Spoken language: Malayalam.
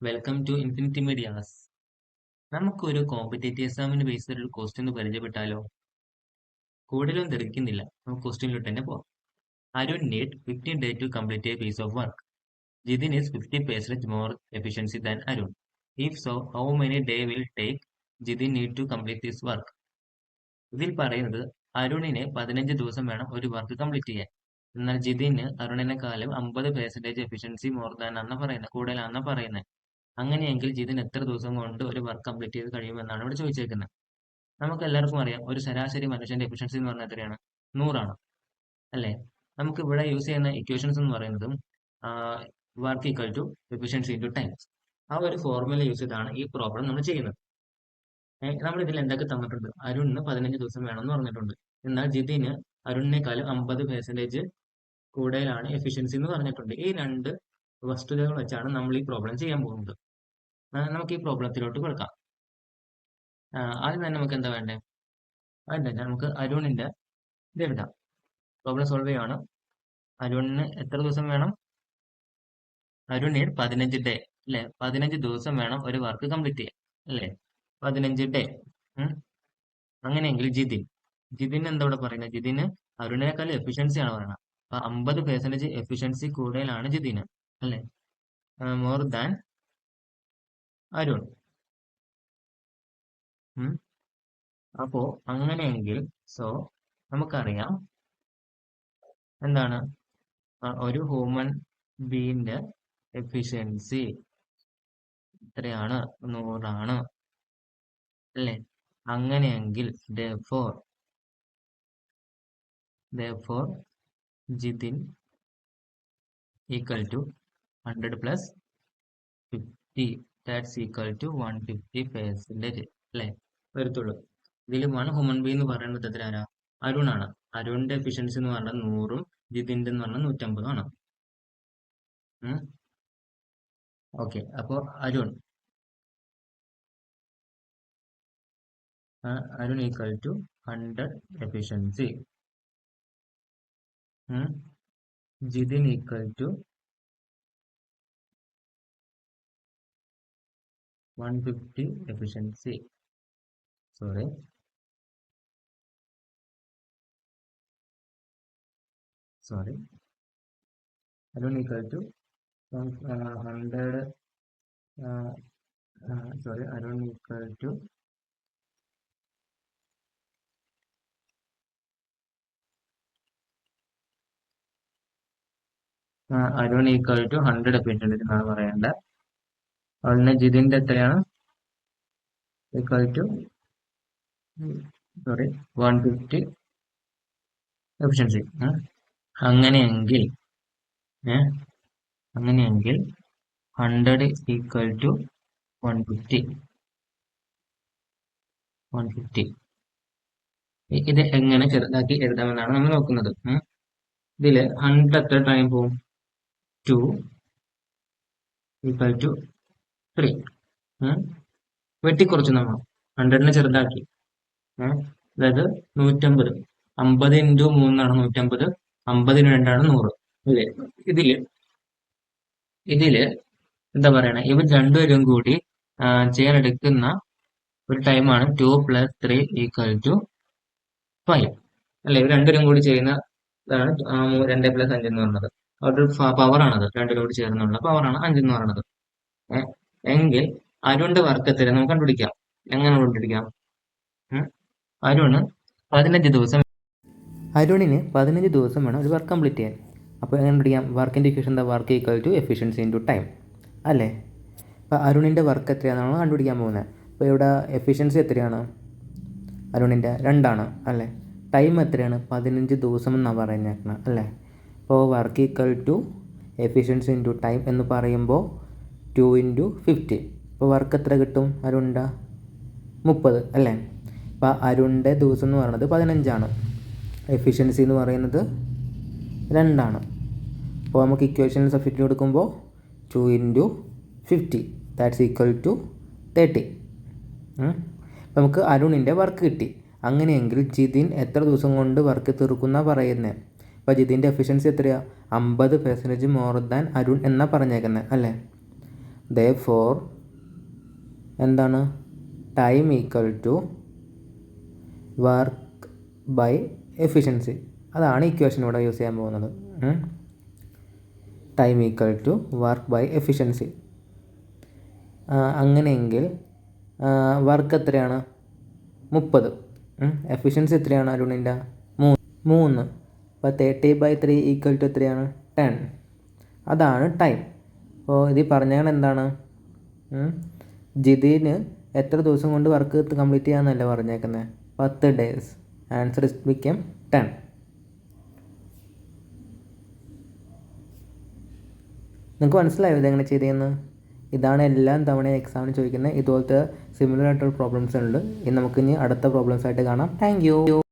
Welcome to infinity medias. നമുക്കൊരു കോമ്പറ്റേറ്റീവ് എക്സാമിന് ബേസ് ചെയ്തൊരു ക്വസ്റ്റ്യൻ പരിചയപ്പെട്ടാലോ? കൂടുതലൊന്നും തെറിക്കുന്നില്ല, നമുക്ക് ക്വസ്റ്റ്യനിലോട്ട് തന്നെ പോവാം. Arun need 15 days to complete a piece of work. Jithin is 50% more efficiency than Arun. If so, how many days will take Jithin need to complete this work? ഇതിൽ പറയുന്നത് അരുണിന് 15 ദിവസം വേണം ഒരു വർക്ക് കംപ്ലീറ്റ് ചെയ്യാൻ. എന്നാൽ ജിതിന് അരുണിനെക്കാളും 50% എഫിഷ്യൻസി മോർ ദാൻ ആണ് പറയുന്നത്, കൂടുതലാണെന്ന് പറയുന്നത്. അങ്ങനെയെങ്കിൽ ജിതിൻ എത്ര ദിവസം കൊണ്ട് ഒരു വർക്ക് കംപ്ലീറ്റ് ചെയ്ത് കഴിയുമെന്നാണ് ഇവിടെ ചോദിച്ചേക്കുന്നത്. നമുക്ക് എല്ലാവർക്കും അറിയാം, ഒരു ശരാശരി മനുഷ്യന്റെ എഫിഷ്യൻസി എന്ന് പറഞ്ഞാൽ എത്രയാണ്? 100 അല്ലേ? നമുക്ക് ഇവിടെ യൂസ് ചെയ്യുന്ന ഇക്വേഷൻസ് എന്ന് പറയുന്നതും work equal to efficiency into time. ആ ഒരു ഫോർമുല യൂസ് ചെയ്താണ് ഈ പ്രോബ്ലം നമ്മൾ ചെയ്യുന്നത്. നമ്മൾ ഇതിൽ എന്തൊക്കെ തന്നിട്ടുണ്ട്? അരുണിന് 15 ദിവസം വേണമെന്ന് പറഞ്ഞിട്ടുണ്ട്. എന്നാൽ ജിതിന് അരുണിനേക്കാളും 50% കൂടുതലാണ് എഫിഷ്യൻസി എന്ന് പറഞ്ഞിട്ടുണ്ട്. ഈ രണ്ട് വസ്തുതകൾ വെച്ചാണ് നമ്മൾ ഈ പ്രോബ്ലം ചെയ്യാൻ പോകുന്നത്. നമുക്ക് ഈ പ്രോബ്ലത്തിലോട്ട് കൊടുക്കാം. ആദ്യം തന്നെ നമുക്ക് എന്താ വേണ്ടേ? ആദ്യം തന്നെ നമുക്ക് അരുണിന്റെ ഇത് എഴുതാം. പ്രോബ്ലം സോൾവ് ചെയ്യുകയാണ്. അരുണിന് എത്ര ദിവസം വേണം? അരുണിന് 15 ഡേ അല്ലെ? 15 ദിവസം വേണം ഒരു വർക്ക് കംപ്ലീറ്റ് ചെയ്യാൻ അല്ലെ? 15 ഡേ. അങ്ങനെയെങ്കിൽ ജിതിൻ എന്താ ഇവിടെ പറയുന്നത്? ജിതിന് അരുണിനേക്കാൾ എഫിഷ്യൻസി ആണ് പറയുന്നത്. അപ്പൊ 50% എഫിഷ്യൻസി കൂടുതലാണ് ജിതിന് അല്ലെ? More than Arun. അപ്പോ അങ്ങനെയെങ്കിൽ നമുക്കറിയാം എന്താണ് ഒരു ഹ്യൂമൻ ബീയിന്റെ എഫിഷ്യൻസി എത്രയാണ്? 100 അല്ലേ? അങ്ങനെയെങ്കിൽ therefore Jithin equal to 100 plus 50, that's equal to 150% അല്ലേ വരത്തുള്ളൂ. ഇതിൽ ഹ്യൂമൻ ബീ എന്ന് പറയുന്നത് എത്രയാണ്? അരുണാണ്. അരുണിന്റെ എഫിഷ്യൻസി എന്ന് പറഞ്ഞാൽ 100ഉം ജിതിന്റെ എന്ന് പറഞ്ഞാൽ 150 ആണ്. ഓക്കെ, അപ്പോ Arun equal to 100 efficiency, Jithin equal to 150 efficiency. Sorry. Arun equal to 100. Arun equal to Arun equal to 100 efficiency എന്നാണ് പറയേണ്ടത്. അതുപോലെ ജിതിന്റെ എത്രയാണ്? Equal to 150 efficiency. അങ്ങനെയെങ്കിൽ 100 ഈക്വൽ ടു 150. ഇത് എങ്ങനെ ചെറുതാക്കി എഴുതാമെന്നാണ് നമ്മൾ നോക്കുന്നത്. ഇതില് 100 എത്ര ടൈം പോകും? 2 ഈക്വൽ ടു 3. വെട്ടിക്കുറച്ച് നമ്മൾ 100നെ ചെറുതാക്കി. അതായത് 150. 50 ഇൻറ്റു 3 150. 50 × 2 100 അല്ലേ? ഇതില് എന്താ പറയണേ? ഇവർ രണ്ടുപേരും കൂടി ചെയ്യാൻ എടുക്കുന്ന ഒരു ടൈമാണ് 2 + 3 = 5 അല്ലെ? ഇവർ രണ്ടുപേരും കൂടി ചെയ്യുന്ന ഇതാണ് 2 + 5 എന്ന് പറയുന്നത്. അവരുടെ പവർ ആണത്. രണ്ടുപേരും കൂടി ചേർന്നുള്ള പവറാണ് 5 എന്ന് പറയുന്നത്. എങ്കിൽ അരുണിന്റെ വർക്ക് എത്ര നമുക്ക് കണ്ടുപിടിക്കാം. എങ്ങനെ കണ്ടുപിടിക്കാം? അരുണിന് 15 ദിവസം വേണം ഒരു വർക്ക് കംപ്ലീറ്റ് ചെയ്യാൻ. അപ്പോൾ എങ്ങനെ കണ്ടുപിടിക്കാം? വർക്കിൻ്റെ ഇക്വേഷൻ എന്താ? Work equal to efficiency into time അല്ലേ? അപ്പോൾ അരുണിൻ്റെ വർക്ക് എത്രയാണെന്നാണ് കണ്ടുപിടിക്കാൻ പോകുന്നത്. അപ്പോൾ ഇവിടെ എഫിഷ്യൻസി എത്രയാണ്? അരുണിൻ്റെ 2 അല്ലേ? ടൈം എത്രയാണ്? 15 ദിവസം എന്നാണ് പറഞ്ഞേക്കുന്നത് അല്ലേ? അപ്പോൾ work equal to efficiency into time എന്ന് പറയുമ്പോൾ 2 × 50. അപ്പോൾ വർക്ക് എത്ര കിട്ടും? അരുണിൻ്റെ 30 അല്ലേ? അപ്പോൾ അരുണിൻ്റെ ദിവസം എന്ന് പറയുന്നത് 15. എഫിഷ്യൻസി എന്ന് പറയുന്നത് 2. അപ്പോൾ നമുക്ക് ഇക്വേഷനിൽ സബ്സ്റ്റിറ്റ്യൂട്ട് കൊടുക്കുമ്പോൾ 2 × 50, ദാറ്റ്സ് ഈക്വൽ ടു 30. നമുക്ക് അരുണിൻ്റെ വർക്ക് കിട്ടി. അങ്ങനെയെങ്കിൽ ജിതിൻ എത്ര ദിവസം കൊണ്ട് വർക്ക് തീർക്കുന്ന പറയുന്നത്? അപ്പോൾ ജിതിൻ്റെ എഫിഷ്യൻസി എത്രയാണ്? 50% മോർ ദാൻ അരുൺ എന്നാണ് പറഞ്ഞേക്കുന്നത് അല്ലേ? therefore എന്താണ് time equal to work by efficiency. അതാണ് ഇക്വേഷൻ ഇവിടെ യൂസ് ചെയ്യാൻ പോകുന്നത്. Time equal to work by efficiency. അങ്ങനെയെങ്കിൽ വർക്ക് എത്രയാണ്? 30. എഫിഷ്യൻസി എത്രയാണ് അരുണിൻ്റെ? 3. അപ്പോൾ 30/3 ഈക്വൽ ടു എത്രയാണ്? 10. അതാണ് ടൈം. അപ്പോൾ ഇത് പറഞ്ഞാൽ എന്താണ്? ജിതിന് എത്ര ദിവസം കൊണ്ട് വർക്ക് കംപ്ലീറ്റ് ചെയ്യാമെന്നല്ല പറഞ്ഞേക്കുന്നത്, 10 days. Answer is become 10. നിങ്ങൾക്ക് മനസ്സിലായോ ഇതെങ്ങനെ ചെയ്തതെന്ന്? ഇതാണ് എല്ലാം തവണ എക്സാമിന് ചോദിക്കുന്നത്. ഇതുപോലത്തെ സിമിലർ ആയിട്ടുള്ള പ്രോബ്ലംസ് ഉണ്ട്. ഇനി നമുക്കിനി അടുത്ത പ്രോബ്ലംസ് ആയിട്ട് കാണാം. Thank you.